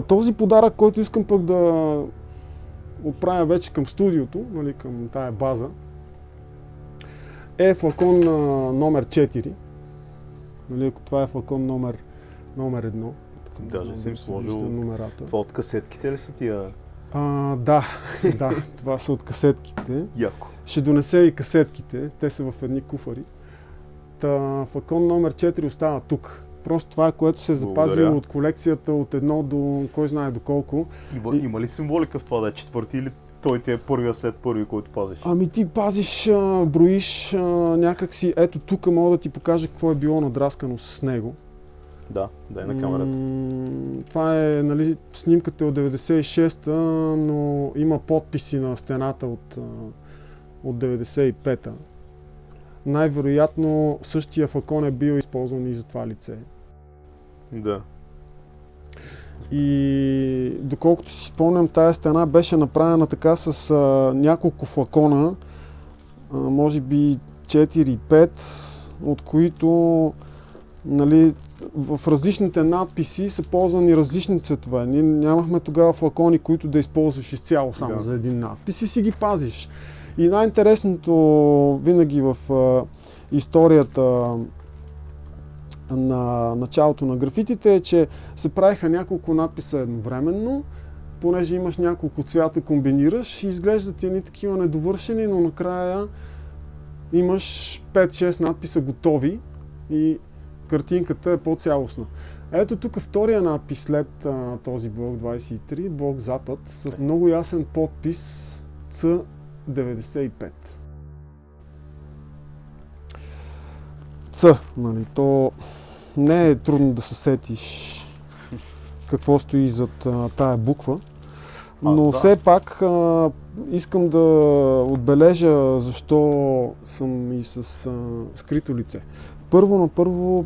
Този подарък, който искам пък да отправя вече към студиото, нали, към тая база, е флакон номер 4. Нали, ако това е флакон номер 1. Даже съм сложил номерата. Това от касетките ли са тия? Да, това са от касетките. Яко. Ще донесе и касетките, те са в едни куфари. Флакон номер 4 остава тук. Просто това е, което се е запазило от колекцията от 1 до кой знае до колко. Има ли символика в това да е четвърти или той ти е първия след първи, който пазиш? Ти пазиш, броиш някакси. Ето тук мога да ти покажа какво е било надраскано с него. Да, дай на камерата. Това е, нали, снимката от 96-та, но има подписи на стената от 95-та. Най-вероятно същия флакон е бил използван и за това лице. Да. И доколкото си спомням, тая стена беше направена така с няколко флакона, може би 4-5, от които, нали, в различните надписи са ползвани различни цветове. Ние нямахме тогава флакони, които да използваш изцяло само за един надпис и си ги пазиш. И най-интересното винаги в историята на началото на графитите е, че се правиха няколко надписа едновременно, понеже имаш няколко цвята, комбинираш и изглеждат едни такива недовършени, но накрая имаш 5-6 надписа готови и картинката е по-цялостна. Ето тук втория надпис след този блок 23, блок Запад, с много ясен подпис Ц95. Нали, то не е трудно да се сетиш какво стои зад тая буква, но все пак искам да отбележа защо съм и с скрито лице. Първо